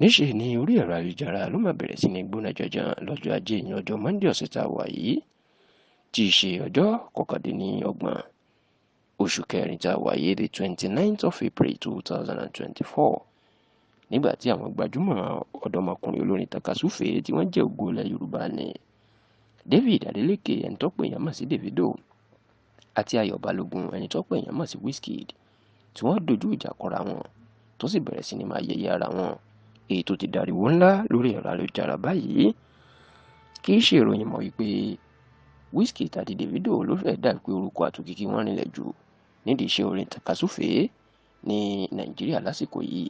níṣẹ́ ni orí ẹ̀rọ ayélujára ló máa bẹ̀rẹ̀ sí ní gbóná janjan lọ́jọ́ ajé ní ọjọ́ Monday ọ̀sẹ̀ tá a wà yìí tí í ṣe ọjọ́ kọkàndínlọ́gbọ̀n oṣù kẹrin tá a wà yìí the 29th of April 2024 nígbà tí àwọn gbajúmọ̀ ọ̀dọ́mọkùnrin olórin takasúfè tí wọ́n jẹ́ ògo ilẹ̀ Yorùbá ní David Adeleke ẹni tó pè èèyàn mọ̀ sí Davido àti Ayọ̀ Balógun ẹni tó pè èèyàn mọ̀ sí Wizkid tí wọ́n dojú ìjà kọra wọn tó sì bẹ̀rẹ̀ sí ní máa yẹ̀yẹ́ ara wọn èyí tó ti dàríwó ńlá lórí ẹ̀rọ ayélujára báyìí. Kì í ṣe ìròyìn mọ́ wípé Wizkid àti Davido ló fẹ́ dà pé orúkọ àtòkìkí wọn rinlẹ̀ jù nídìí iṣẹ́ orin takasúfè ní Nàìjíríà lásìkò yìí,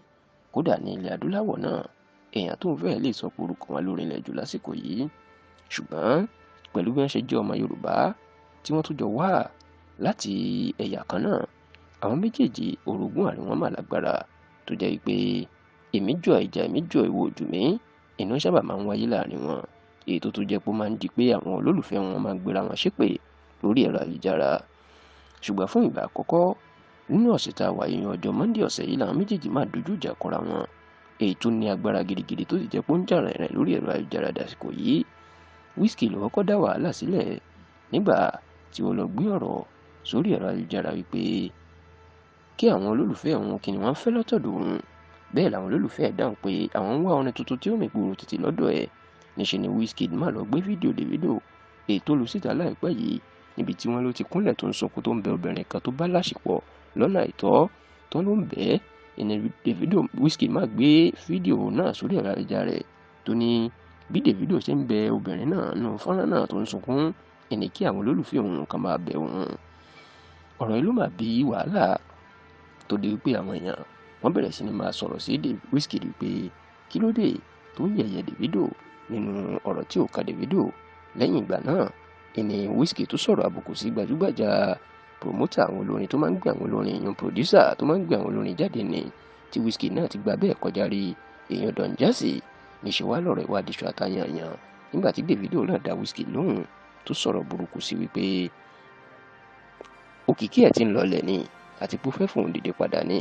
kódà ní ilẹ̀ adúláwọ̀ náà èèyàn tó ń fẹ́ lè sọ pé orúkọ wọn ló rinlẹ̀ jù lásìkò yìí. Ṣùgbọ́n pẹ̀lú bí wọ́n ṣe jẹ́ ọmọ Yorùbá tí wọ́n tún jọ wá láti ẹ̀yà kan náà, àwọn méjèèjì orogún àárín wọn mà lágbára tó jẹ́ wípé èmi jọ ìjà èmi jọ ìwọ ojú mi inú sábà máa ń wáyé láàrin wọn, èyí tó tún jẹ́ pé ó máa ń di pé àwọn olólùfẹ́ wọn máa ń gbéra wọn ṣépè lórí ẹ̀rọ ayélujára. Ṣùgbọ́n fún ìgbà àkọ́kọ́ nínú ọ̀sẹ̀ tá a wà yìí ọjọ́ Monday ọ̀sẹ̀ yìí làwọn méjèèjì máa dojú ìjà kọra wọn, èyí tó ní agbára gidigidi tó sì jẹ́ pé ó ń jà rìnrìn lórí ẹ̀rọ ayélujára dàsìkò yìí. Wizkid ló kọ́kọ́ dá wàhálà sílẹ̀ nígbà tí ó lọ gbé ọ̀rọ̀ sórí ẹ̀rọ ayélujára wípé kí àwọn olólùfẹ́ òun kí ni wọ́n fẹ́ lọ́tọ̀dọ̀ òun. Bẹ́ẹ̀ làwọn olólùfẹ́ ẹ̀ dáhùn pé àwọn ń wá orin tuntun tí ó mì gbòòrò títí lọ́dọ̀ ẹ̀. Níṣẹ́ ni Wizkid máa lọ gbé fídíò Davido èyí tó lu síta láìpẹ́ yìí níbi tí wọ́n ló ti kúnlẹ̀ tó ń sunkún tó ń bẹ obìnrin kan tó bá láṣepọ̀ lọ́nà àìtọ́ tó ló ń bẹ́ ẹni Davido. Wizkid máa gbé fídíò náà sórí ẹ̀rọ ayélujára rẹ̀ tó ní bí Davido ṣe ń bẹ obìnrin náà nù fọ́nrán náà tó ń sunkún ẹni kí àwọn olólùfẹ́ òun kan máa bẹ òun. Ọ̀rọ̀ yìí ló máa bí wàhálà tó di wípé àwọn èèyàn wọ́n bẹ̀rẹ̀ sí ni máa sọ̀rọ̀ sí Wizkid wípé kí ló dé tó ń yẹ̀yẹ́ Davido nínú ọ̀rọ̀ tí ò ka Davido. Lẹ́yìn ìgbà náà ẹni Wizkid tó sọ̀rọ̀ àbùkù sí gbajúgbajà promoter àwọn olórin tó máa ń gbé àwọn olórin èèyàn producer tó máa ń gbé àwọn olórin jáde ní tí Wizkid náà ti gba bẹ́ẹ̀ kọjá rí èèyàn Don Jazzy níṣẹ́ wá lọ́rọ̀ ìwádìí ṣọ àtàyànyàn nígbà tí Davido náà dá Wizkid lóhùn tó sọ̀rọ̀ burúkú sí wípé òkìkí ẹ̀ ti ń lọlẹ̀ ni àti pé ó fẹ́ fòun dìde padà ni.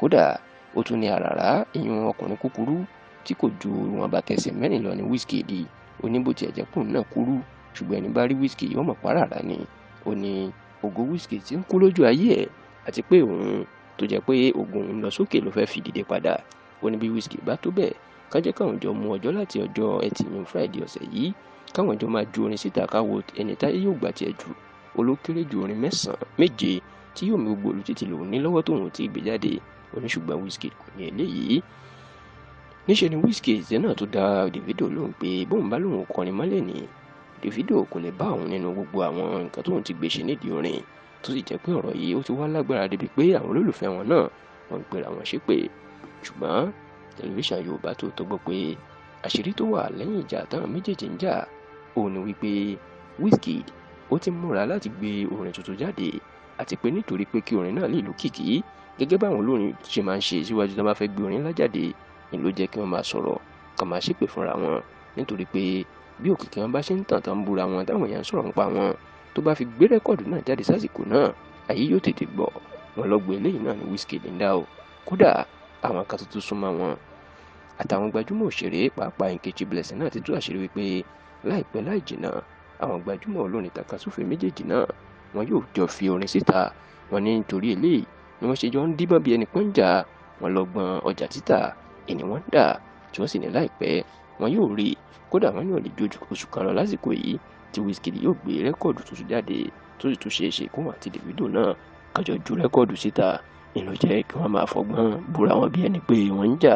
Kódà ó tún ní àràrá ìyún ọkùnrin kúkúrú tí kò ju wọn bá tẹsẹ̀ mẹ́rin lọ ní Wizkid oníbòtí ẹ̀jẹ̀ kùn náà kúrú ṣùgbọ́n ẹni bá rí Wizkid yóò mọ̀ pàràrà ni. Ó ní ògo Wizkid ti ń kú lójú ayé ẹ̀ àti pé òun tó jẹ́ pé ògùn òun lọ sókè ló fẹ́ fi dìde padà. Ó ní bí Wizkid bá tó bẹ́ẹ̀ ká jẹ́ káwọn jọ mú ọjọ́ láti ọjọ́ ẹtì ní Friday ọ̀sẹ̀ yìí káwọn jọ máa ju orin síta káwo ẹni táyé yóò gbà tiẹ̀ jù olókéré ju orin méje tí yóò mi gbogbo olùtítì lòun ní lọ́wọ́ tóun ti gbé jáde. Oníṣùgbọ́n Wizkid kò ní eléyìí. Níṣẹ́ ni Wizkid náà tó dá Davido lóhùn pé bóun bá lóun kọrin mọ́lẹ̀ ní Davido kò lè bá òun nínú gbogbo àwọn nǹkan tóun ti gbé ṣe nídìí orin tó sì jẹ́ pé ọ̀rọ̀ yìí ó ti wá lágbára débi pé àwọn olólùfẹ́ wọn náà wọ́n ń pera wọn ṣépè. Ṣùgbọ́n tẹlifíṣàn Yorùbá tó gbọ́ pé àṣírí tó wà lẹ́yìn ìjà táwọn méjèèjì ń jà òun ni wípé Wizkid ó ti múra láti gbé orin tuntun jáde àti pé nítorí pé kí orin náà lè lókìkí gẹ́gẹ́ báwọn olórin ṣe máa ń ṣe síwájú tó bá fẹ́ gbé orin ńlá jáde ni ló jẹ́ kí wọ́n máa sọ̀rọ̀ kàn máa ṣépè fúnra wọn nítorí pé bí òkìkí wọn bá ṣe ń tàn tán búra wọn táwọn èèyàn sọ̀rọ̀ nípa wọn tó bá fi gbé rẹ́kọ̀dù náà jáde sásìkò náà ayé yóò tètè gbọ́ wọn lọ́gbọ̀ eléyìí náà ni Wizkid ń dá o. Kódà àwọn kan tuntun súnmọ́ wọn àtàwọn gbajúmọ̀ òṣèré pàápàá Nkechi Blessing náà ti tú àṣírí wípé láìpẹ́ láì jìnnà àwọn gbajúmọ̀ olórin takasúfè méjèèjì náà wọn yóò jọ fi orin síta. Wọn ní nítorí eléyìí ni wọ́n ṣe jọ ń díbọ́n bí ẹni pọ́n jà wọn lọ́gbọ́n ọjà títà ẹni wọ́n ń dà tí wọ́n sì ní láìpẹ́ wọn yóò rí i. Kódà wọn yóò lè ju oṣù kan lọ lásìkò yìí tí Wizkid yóò gbé rẹ́kọ̀dù tuntun jáde tó sì tún ṣe é ṣe kó wọn àti Davido náà kájọ ju rẹ́kọ̀dù síta nínú jẹ́ kí wọ́n máa fọgbọ́n búra wọn bí ẹni pé wọ́n ń jà.